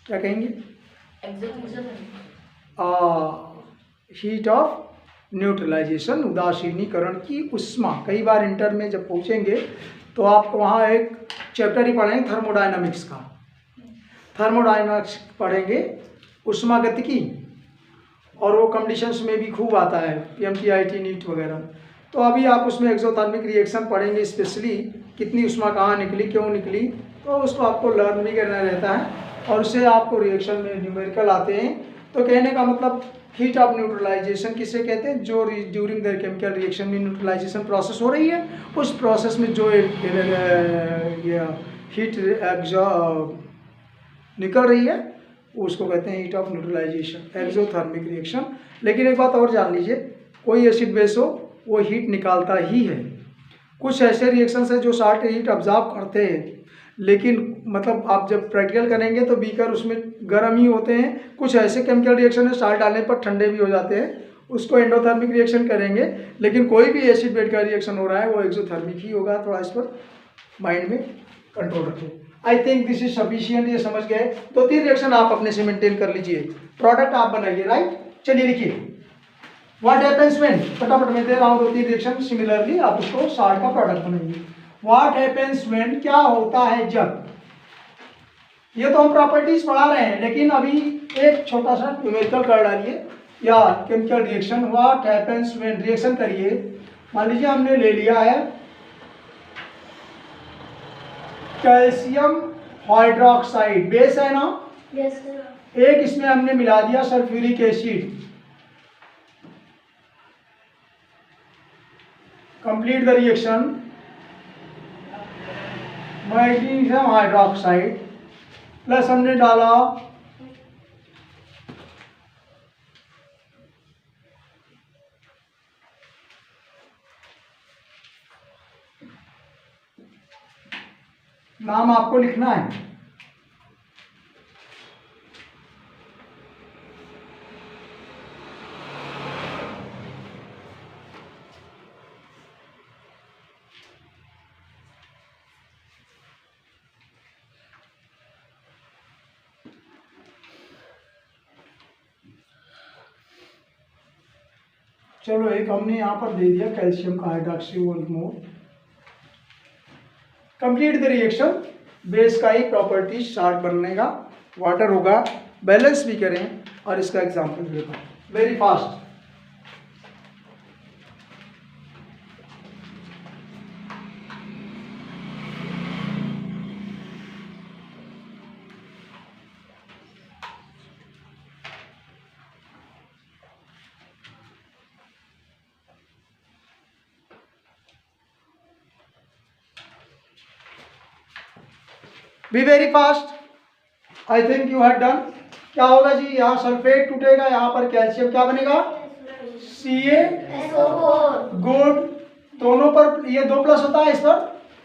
क्या कहेंगे, हीट ऑफ न्यूट्रलाइजेशन, उदासीनीकरण की ऊष्मा। कई बार इंटर में जब पूछेंगे तो आपको वहाँ एक चैप्टर ही पढ़ेंगे थर्मोडायनामिक्स का, थर्मोडायनामिक्स पढ़ेंगे, ऊष्मागतिकी, और वो कंडीशंस में भी खूब आता है, PMTIT नीट वगैरह। तो अभी आप उसमें एक्सोथर्मिक रिएक्शन पढ़ेंगे, स्पेशली कितनी ऊष्मा कहाँ निकली, क्यों निकली, तो उसको आपको लर्न भी करना रहता है, और उससे आपको रिएक्शन में न्यूमेरिकल आते हैं। तो कहने का मतलब हीट ऑफ न्यूट्रलाइजेशन किसे कहते हैं, जो ड्यूरिंग द केमिकल रिएक्शन में न्यूट्रलाइजेशन प्रोसेस हो रही है, उस प्रोसेस में जो हीट निकल रही है उसको कहते हैं heat of neutralisation, exothermic reaction. लेकिन एक बात और जान लीजिए, कोई एसिड बेस हो वो हीट निकालता ही है। कुछ ऐसे रिएक्शंस हैं जो शार्ट हीट ऑब्जॉर्व करते हैं, लेकिन मतलब आप जब प्रैक्टिकल करेंगे तो बीकर उसमें गर्म ही होते हैं। कुछ ऐसे केमिकल रिएक्शन है साल्ट डालने पर ठंडे भी हो जाते हैं, उसको एंडोथर्मिक रिएक्शन करेंगे। लेकिन कोई भी एसिड बेस का रिएक्शन हो रहा है वो एक्सोथर्मिक ही होगा। थोड़ा इस पर माइंड में कंट्रोल रखें। आई थिंक दिस इज सफिशियंट, ये समझ गए। 2-3 रिएक्शन आप अपने से मेंटेन कर लीजिए, प्रोडक्ट आप बनाइए, राइट। चलिए लिखिए, व्हाट हैपेंस व्हेन, फटाफट मैं दे रहा हूँ 2-3 रिएक्शन, सिमिलरली आप उसको साल्ट का प्रोडक्ट बनाइए। व्हाट हैपेंस व्हेन, क्या होता है जब, ये तो हम प्रॉपर्टीज पढ़ा रहे हैं, लेकिन अभी एक छोटा सा न्यूमेरिकल कर डालिए। या chemical reaction, what happens when, reaction करिए। मान लीजिए हमने ले लिया है कैल्शियम हाइड्रोक्साइड, बेस है ना, यस सर। एक इसमें हमने मिला दिया sulphuric acid, complete the reaction, magnesium hydroxide plus हमने डाला नाम आपको लिखना है, चलो एक हमने यहाँ पर दे दिया कैल्शियम का hydroxy 1 mole. Complete the reaction, base का ही प्रॉपर्टी शार्ट बनने का, वाटर होगा, बैलेंस भी करें और इसका एग्जांपल भी देखो very fast. Be very fast, I think you have done. क्या होगा जी, यहाँ सल्फेट टूटेगा, यहाँ पर कैल्शियम क्या बनेगा, SO4। गुड। दोनों पर ये 2 प्लस होता है, इस पर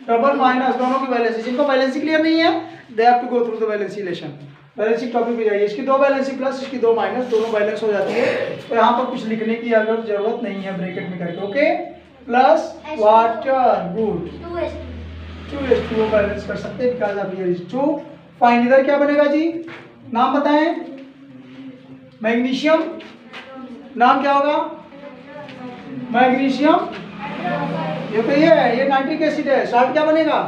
डबल माइनस, दोनों की वैलेंसी, जिनको वैलेंसी क्लियर नहीं है they have to go through the valency relation. Valency topic पे जाइए, इसकी 2 वैलेंसी प्लस इसकी 2 माइनस, दोनों बैलेंस हो जाती है, तो यहाँ पर कुछ लिखने की अगर जरूरत नहीं है ब्रैकेट में करके, okay. Plus water, good, 2H2O balance कर सकते हैं because of here is 2। Fine, इधर क्या बनेगा जी, नाम बताएं, मैग्नीशियम, नाम क्या होगा, मैग्नीशियम, ये तो ये है, ये नाइट्रिक एसिड है, साल्ट क्या बनेगा,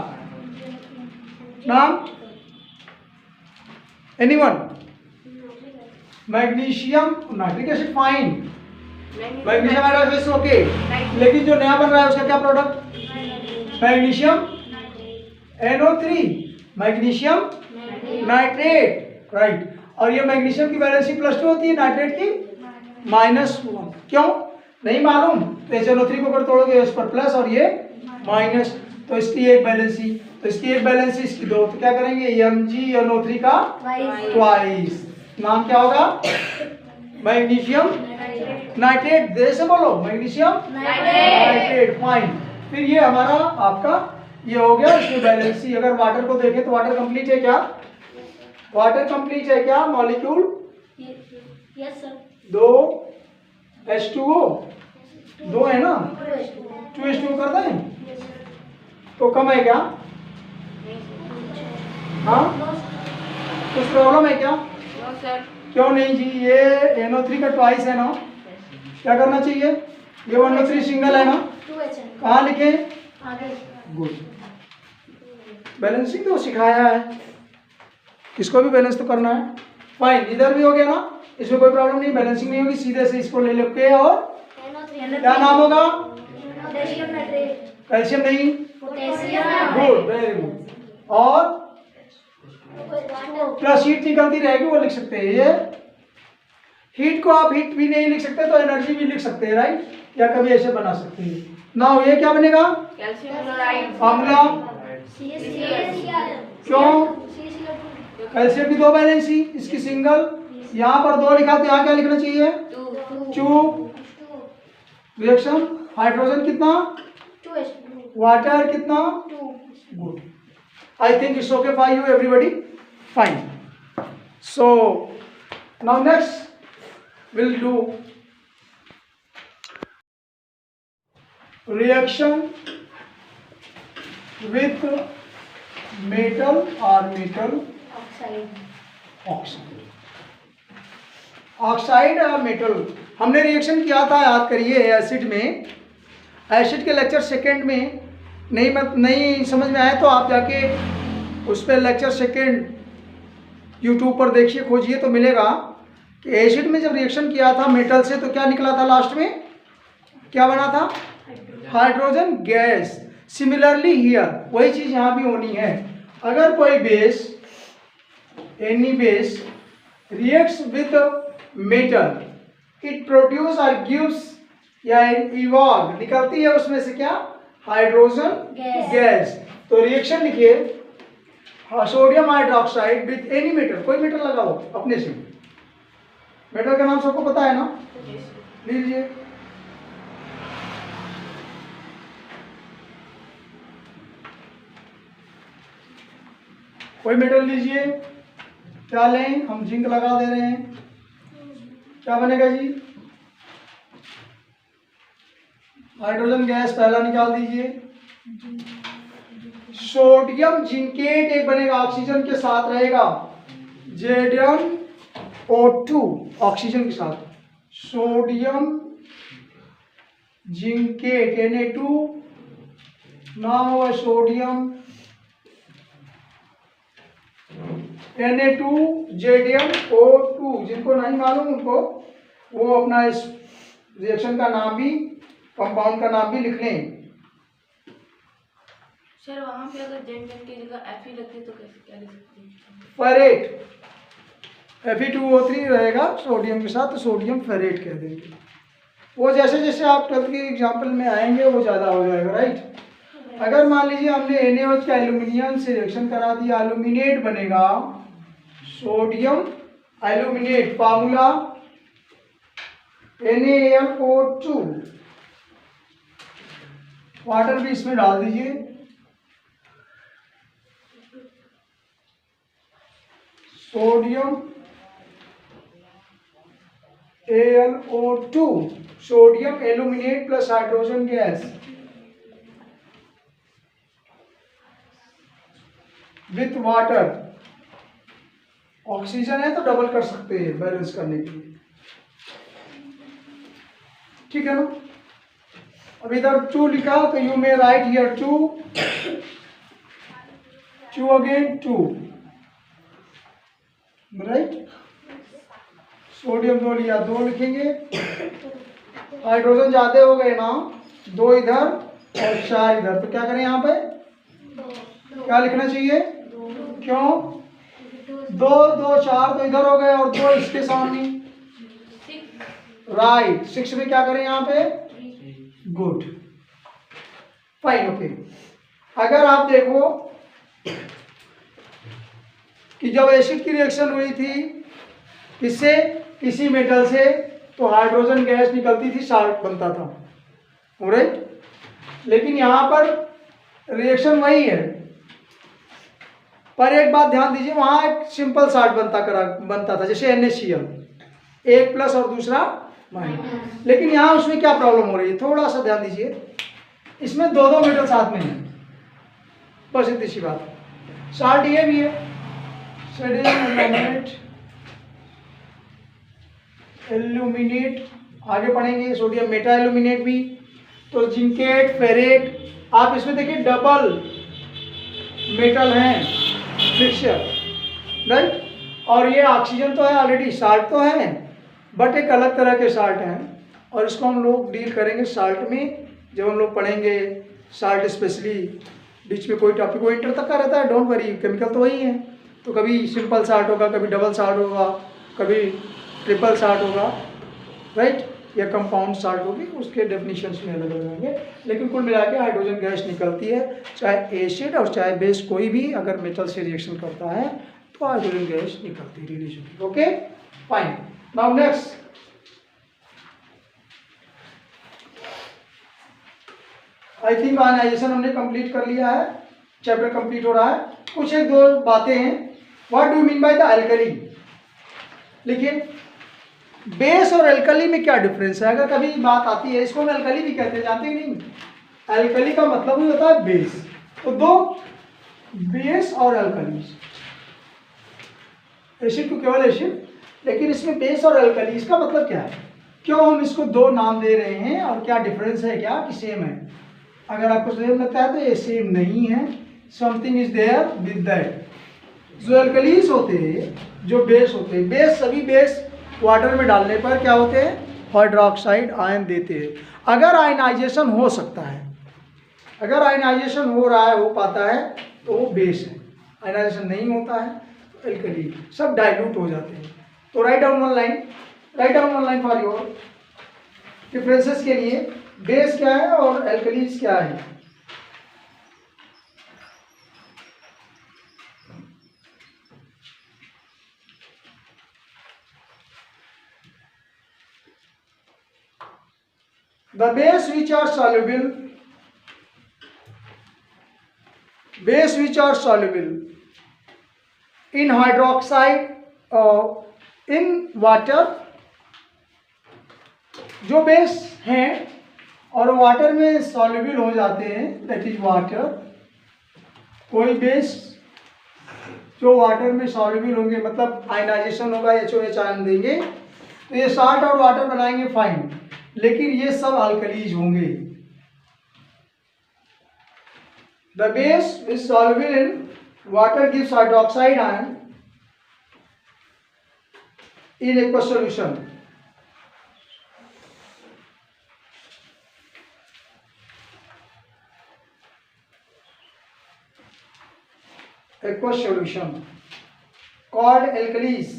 नाम anyone, magnesium nitric acid, fine, magnesium hydroxide okay. लेकिन जो नया बन रहा है उसका क्या product, magnesium NO3, magnesium nitrate, right. और ये मैग्नीशियम की वैलेंसी +2 होती है, नाइट्रेट की -1, क्यों नहीं मालूम, तो HNO3 को अगर तोड़ोगे इस पर प्लस और ये माइनस, तो इसकी एक बैलेंसी, तो इसकी एक बैलेंसी, इसकी 2, तो क्या करेंगे MgNO3 का ट्वाइस, नाम क्या होगा, मैग्नीशियम नाइट्रेट, देर से बोलो, मैग्नीशियम नाइट्रेट, फाइन। फिर ये हमारा आपका ये हो गया, इसमें बैलेंसी। अगर वाटर को देखें तो वाटर कंप्लीट है क्या, वाटर कंप्लीट है क्या, मॉलिक्यूल यस सर। 2 H2O 2 है ना, 2 H2O कर दें तो कम है क्या, हाँ कुछ प्रॉब्लम है क्या, क्यों नहीं जी, ये NO3 का ट्वाइस है ना, क्या करना चाहिए, ये 1O3 सिंगल है ना, 2H कहाँ लिखे, आगे। गुड, बैलेंसिंग तो सिखाया है, इसको भी बैलेंस तो करना है, फाइन। इधर भी हो गया ना, इसमें कोई प्रॉब्लम नहीं, बैलेंसिंग नहीं होगी, सीधे से इसको ले लेके, और क्या नाम होगा, पोटेशियम नाइट्रेट, कैल्शियम नहीं, पोटेशियम, गुड, वेरी गुड, और प्लस हीट निकलती रहेगी वो लिख सकते हैं, ये हीट को आप हीट भी नहीं लिख सकते तो एनर्जी भी लिख सकते हैं, राइट, या कभी ऐसे बना सकते हैं। नाउ ये क्या बनेगा, कैल्शियम क्लोराइड, फार्मूला, क्यों, कैल्शियम की 2 बैलेंसी, इसकी सिंगल, यहाँ पर 2 लिखा तो यहाँ क्या लिखना चाहिए, 2, रिएक्शन हाइड्रोजन कितना, 2H2, वाटर कितना, 2। Good, I think it's okay for you everybody, fine. So now next will do reaction with metal or metal oxide, oxide और मेटल। हमने रिएक्शन किया था, याद करिए, एसिड में, एसिड के लेक्चर सेकंड में नहीं समझ में आया तो आप जाके उस पर लेक्चर सेकंड यूट्यूब पर देखिए, खोजिए तो मिलेगा। कि एसिड में जब रिएक्शन किया था मेटल से तो क्या निकला था लास्ट में, क्या बना था, हाइड्रोजन गैस। सिमिलरली हियर वही चीज यहाँ भी होनी है। अगर कोई base, any base reacts with metal, it produce और गिव्स या इवॉल्व, निकलती है उसमें से क्या, हाइड्रोजन गैस। तो रिएक्शन लिखिए, sodium hydroxide with any metal, कोई मेटल लगाओ अपने से, मेटल का नाम सबको पता है ना, लीजिए। कोई मेटल लीजिए, क्या लें, हम जिंक लगा दे रहे हैं, क्या बनेगा जी, हाइड्रोजन गैस पहला निकाल दीजिए। सोडियम जिंकेट एक बनेगा, ऑक्सीजन के साथ रहेगा, ZnO2 ऑक्सीजन के साथ, सोडियम जिंकेट Na2 ना हुआ, सोडियम Na2 ZnO2, जिनको नहीं मालूम उनको वो अपना इस रिएक्शन का नाम भी, कंपाउंड का नाम भी लिख लें। सर वहाँ पे अगर जेन की जगह Fe लगती तो कैसे, क्या लिख सकते हैं, फेरेट, Fe2O3 रहेगा सोडियम के साथ, तो सोडियम फेरेट कह देंगे। वो जैसे जैसे आप 12th के एग्जाम्पल में आएंगे वो ज़्यादा हो जाएगा, राइट। अगर मान लीजिए हमने NaOH का एल्यूमिनियम से रिएक्शन करा दिया, एल्यूमिनेट बनेगा, sodium aluminate, formula NaLO2, water भी इसमें डाल दीजिए, sodium AlO2, sodium aluminate plus hydrogen gas with water, oxygen है तो डबल कर सकते हैं बैलेंस करने के लिए, ठीक है ना। अब इधर 2 लिखा तो you may right here 2 again 2, right. Sodium 2 लिया, 2 लिखेंगे, हाइड्रोजन ज्यादा हो गए ना, 2 इधर और 4 इधर, तो क्या करें यहाँ पे, क्या लिखना चाहिए, क्यों, 2 2 4 तो इधर हो गए और 2 इसके सामने, राइट। 6 में क्या करें यहाँ पे, गुड, फाइन, ओके। अगर आप देखो कि जब एसिड की रिएक्शन हुई थी किससे, किसी मेटल से, तो हाइड्रोजन गैस निकलती थी, साल्ट बनता था, राइट। लेकिन यहाँ पर रिएक्शन वही है, पर एक बात ध्यान दीजिए, वहाँ एक सिंपल साल्ट बनता था, जैसे NaCl, एक प्लस और दूसरा माइनस। लेकिन यहाँ उसमें क्या प्रॉब्लम हो रही है, थोड़ा सा ध्यान दीजिए, इसमें 2 मेटल साथ में है, बस इतनी सी बात। साल्ट ये भी है, सोडियम एल्यूमिनेट, आगे पढ़ेंगे, सोडियम मेटा एल्यूमिनेट भी, तो जिंकेट, फेरेट, आप इसमें देखिए डबल मेटल हैं, मिक्सचर, राइट। और ये ऑक्सीजन तो है ऑलरेडी, साल्ट तो है, बट एक अलग तरह के साल्ट हैं, और इसको हम लोग डील करेंगे साल्ट में, जब हम लोग पढ़ेंगे साल्ट स्पेशली। बीच में कोई टॉपिक वो इंटर तक का रहता है, डोंट वरी, केमिकल तो वही है, तो कभी सिंपल साल्ट होगा, कभी डबल साल्ट होगा, कभी ट्रिपल साल्ट होगा, राइट, या कंपाउंड साल्ट होगी, उसके डेफिनेशंस में अलग अलग होंगे। लेकिन कुल मिला के हाइड्रोजन गैस निकलती है, चाहे एसिड और चाहे बेस कोई भी अगर मेटल से रिएक्शन करता है तो हाइड्रोजन गैस निकलती है, रिलीज होती है, okay, fine. Now next, I think ionisation हमने कंप्लीट कर लिया है, चैप्टर कंप्लीट हो रहा है। कुछ एक दो बातें हैं, what do mean by the alkali, लिखिए, बेस और एल्कली में क्या डिफरेंस है, अगर कभी बात आती है, इसको हम एल्कली भी कहते हैं, जानते हैं नहीं, एल्कली का मतलब ही होता है बेस, तो 2 बेस और एल्कली, एसिड को केवल एसिड, लेकिन इसमें बेस और एल्कली, इसका मतलब क्या है, क्यों हम इसको 2 नाम दे रहे हैं, और क्या डिफरेंस है, क्या कि सेम है। अगर आपको सेम लगता है तो ये सेम नहीं है, something is there with that. जो एल्कलीज होते हैं, जो बेस होते हैं, बेस, सभी बेस वाटर में डालने पर क्या होते हैं, हाइड्रोक्साइड आयन देते हैं। अगर आयनाइजेशन हो सकता है, अगर आयनाइजेशन हो रहा है, हो पाता है, तो वो बेस है। आयनाइजेशन नहीं होता है तो एल्कली, सब डाइल्यूट हो जाते हैं। तो write down one line, write down one line for your differences के लिए, बेस क्या है और एल्कलीज क्या है। The base which are soluble, base which are soluble in hydroxide, in water, जो बेस हैं और वाटर में सॉल्युबल हो जाते हैं, दैट इज वाटर। कोई बेस जो वाटर में सॉल्युबल होंगे, मतलब आयनाइजेशन होगा, HOH आयन देंगे, तो ये साल्ट और वाटर बनाएंगे फाइन, लेकिन ये सब अल्कलीज होंगे। The base is soluble in water gives hydroxide ion in aqueous solution. Aqueous solution called alkalis.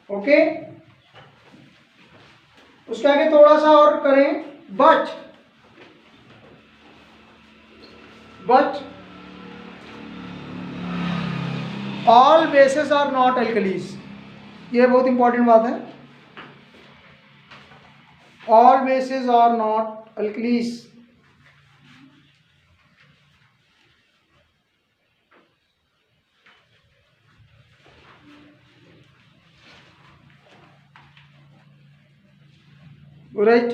Okay, उसके आगे थोड़ा सा और करें, but all bases are not alkalis. ये बहुत इंपॉर्टेंट बात है, all bases are not alkalis. Right,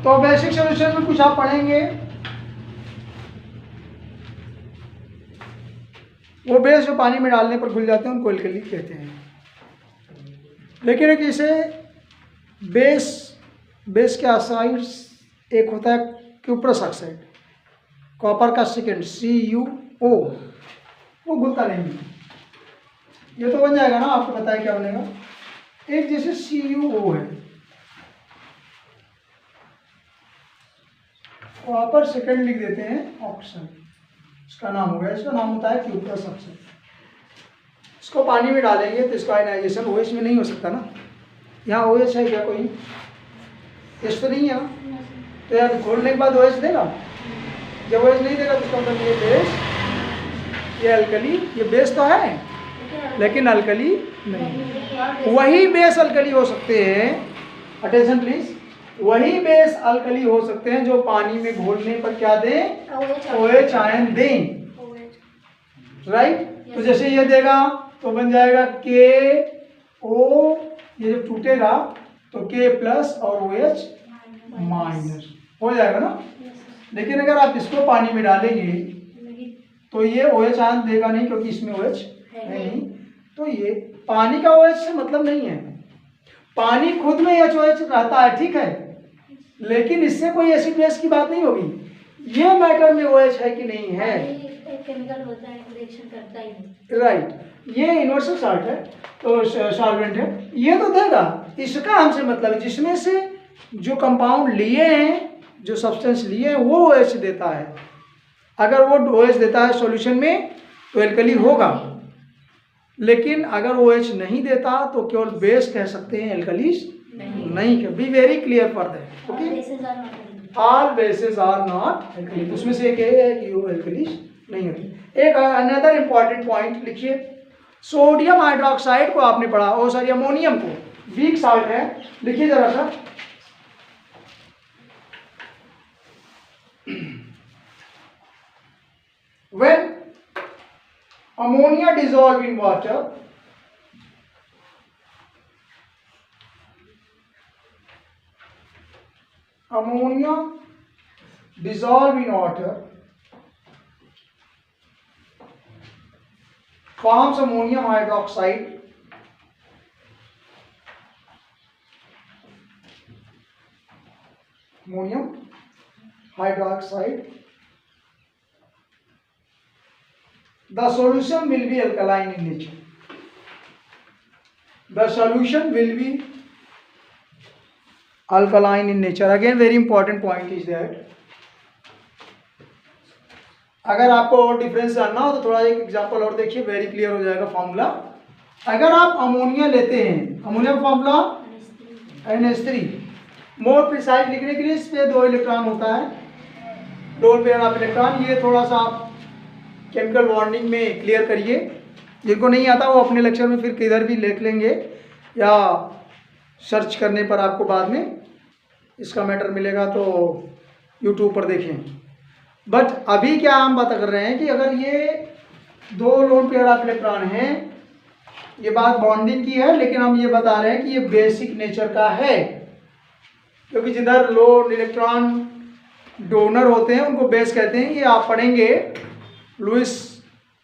तो बेसिक सॉल्यूशन में कुछ आप पढ़ेंगे, वो बेस जो पानी में डालने पर घुल जाते हैं उनको एल्कली कहते हैं। लेकिन एक इसे बेस के ऑक्साइड्स, एक होता है क्यूप्रस ऑक्साइड, कॉपर का सेकेंड CuO, वो घुलता नहीं। ये तो बन जाएगा ना, आपको पता है क्या बनेगा। एक जैसे CuO है, कॉपर सेकेंड लिख देते हैं ऑक्साइड, इसका नाम हो गया, इसका नाम होता है क्यूप्रस ऑक्साइड। इसको पानी में डालेंगे तो इसका आयनाइजेशन OH में नहीं हो सकता ना। यहाँ OH है क्या कोई? H तो नहीं है ना, तो यार घोलने के बाद OH देगा। जब OH नहीं देगा तो इसका मतलब ये बेस, ये अल्कली, ये बेस तो है लेकिन अल्कली नहीं। वही बेस अल्कली हो सकते हैं, अटेंशन प्लीज, वही बेस अल्कली हो सकते हैं जो पानी में घोलने पर क्या दें, OH आयन दें। राइट, तो जैसे ये देगा तो बन जाएगा KO, ये जब टूटेगा तो K प्लस और OH माइनस हो जाएगा ना। लेकिन अगर आप इसको पानी में डालेंगे तो ये OH आयन देगा नहीं, क्योंकि इसमें OH है नहीं। तो ये पानी का OH से मतलब नहीं है, पानी खुद में HOH रहता है, ठीक है, लेकिन इससे कोई एसिड बेस की बात नहीं होगी। ये मैटर में OH है कि नहीं है, केमिकल होता है, रिएक्शन करता ही नहीं। राइट, ये यूनिवर्सल सॉल्ट है, तो सॉल्वेंट है, ये तो देगा। इसका हमसे मतलब जिसमें से जो कंपाउंड लिए हैं, जो सब्सटेंस लिए हैं, वो OH देता है। अगर वो OH देता है सॉल्यूशन में तो एल्कली होगा, लेकिन अगर OH नहीं देता तो केवल बेस कह सकते हैं, एल्कलीज नहीं। Be very clear for that. Okay, all bases are not alkali, उसमें से एक है कि वो एल्कलीज नहीं होती। एक अनदर इंपॉर्टेंट पॉइंट लिखिए, सोडियम हाइड्रोक्साइड को आपने पढ़ा, और सॉरी अमोनियम को, वीक साल्ट है, लिखिए जरा सा। When ammonia dissolve in water, ammonia dissolve in water forms ammonium hydroxide the solution will be alkaline in nature. The solution will be alkaline in nature. Again very important point is that अगर आपको और डिफरेंस जानना हो तो थोड़ा एक एग्जांपल और देखिए, वेरी क्लियर हो जाएगा फॉर्मूला। अगर आप अमोनिया लेते हैं, अमोनिया का फॉर्मूला NH3, मोर प्रिसाइज लिखने के लिए इस पे 2 इलेक्ट्रॉन होता है, लोन पेयर ऑफ इलेक्ट्रॉन। ये थोड़ा सा आप केमिकल बॉन्डिंग में क्लियर करिए, जिनको नहीं आता वो अपने लेक्चर में फिर किधर भी लिख लेंगे या सर्च करने पर आपको बाद में इसका मैटर मिलेगा, तो यूट्यूब पर देखें। बट अभी क्या हम बात कर रहे हैं कि अगर ये 2 लोन पेयर ऑफ इलेक्ट्रॉन हैं, ये बात बॉन्डिंग की है, लेकिन हम ये बता रहे हैं कि ये बेसिक नेचर का है, क्योंकि जिधर लोन इलेक्ट्रॉन डोनर होते हैं उनको बेस कहते हैं। ये आप पढ़ेंगे लुइस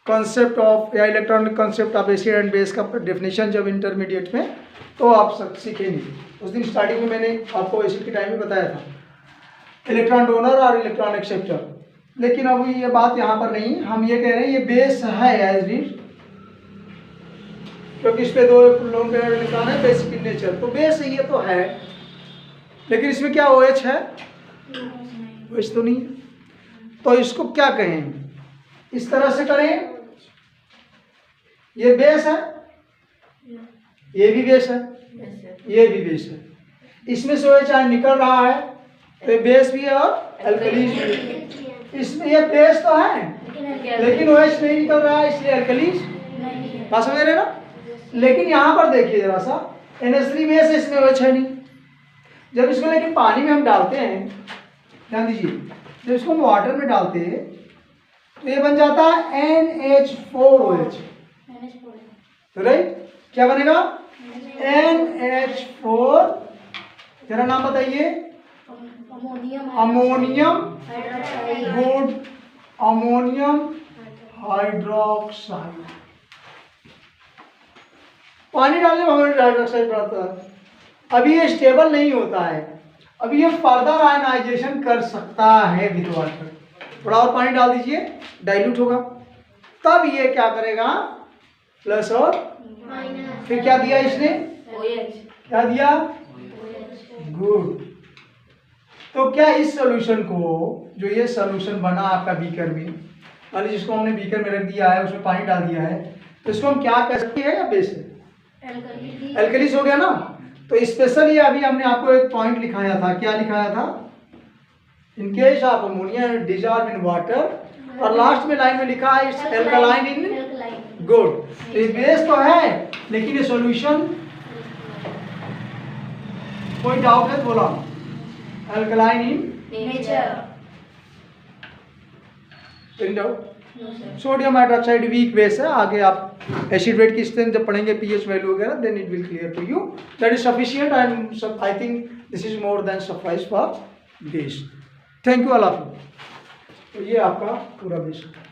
कॉन्सेप्ट ऑफ या electronic concept of acid and base का डेफिनेशन जब इंटरमीडिएट में, तो आप सब सीखेंगे। उस दिन स्टार्टिंग में मैंने आपको एसिड के टाइम में बताया था इलेक्ट्रॉन डोनर और इलेक्ट्रॉन एक्सेप्टर, लेकिन अब ये बात यहाँ पर नहीं। हम ये कह रहे हैं ये बेस है एज इट, क्योंकि इस पे 2 लोन पेयर इलेक्ट्रॉन है, बेसिक इन नेचर, तो बेस ये तो है, लेकिन इसमें क्या OH है? OH तो नहीं। तो इसको क्या कहें? इस तरह से करें, ये बेस है, ये भी बेस है, ये भी बेस है, इसमें से OH आयन निकल रहा है, तो ये बेस भी है और अल्कलीज भी है। इसमें ये बेस तो है लेकिन OH नहीं निकल रहा है, इसलिए अल्कलीज बात समझ रहे ना। लेकिन यहाँ पर देखिए जरा सा, NH3 बेस है, इसमें OH है नहीं। जब इसको लेकिन पानी में हम डालते हैं, ध्यान दीजिए, जब इसको हम वाटर में डालते हैं तो ये बन जाता है NH4OH, राइट? क्या बनेगा? NH4, जरा नाम बताइए। Ammonium good, ammonium hydroxide. पानी डालने में अमोनियम हाइड्रोक्साइड बनता है। अभी ये स्टेबल नहीं होता है, अभी ये फर्दर आयनाइजेशन कर सकता है विद वाटर। थोड़ा और पानी डाल दीजिए, डाइल्यूट होगा, तब ये क्या करेगा? प्लस और फिर क्या दिया इसने? क्या दिया? गुड। तो क्या इस सॉल्यूशन को, जो ये सॉल्यूशन बना आपका बीकर में, मान लीजिए जिसको हमने बीकर में रख दिया है, उसमें पानी डाल दिया है, तो इसको हम क्या कह सकते हैं या बेस है? एल्कलीज हो गया ना। तो स्पेशली अभी हमने आपको एक पॉइंट लिखाया था, क्या लिखाया था? In case of ammonia dissolve in water, और लास्ट में लाइन में लिखा है इट्स एल्कलाइन इन गुड। तो ये बेस तो है, लेकिन ये सॉल्यूशन, कोई डाउट है तो बोला। Alkaline in nature, sodium hydroxide weak base है। आगे आप एसिड वेट की स्ट्रेंथ जब पढ़ेंगे, पीएच वैल्यू वगैरह, then it will clear to you that is sufficient and I think this is more than suffice for base. Thank you all of you. तो ये आपका पूरा बेस है।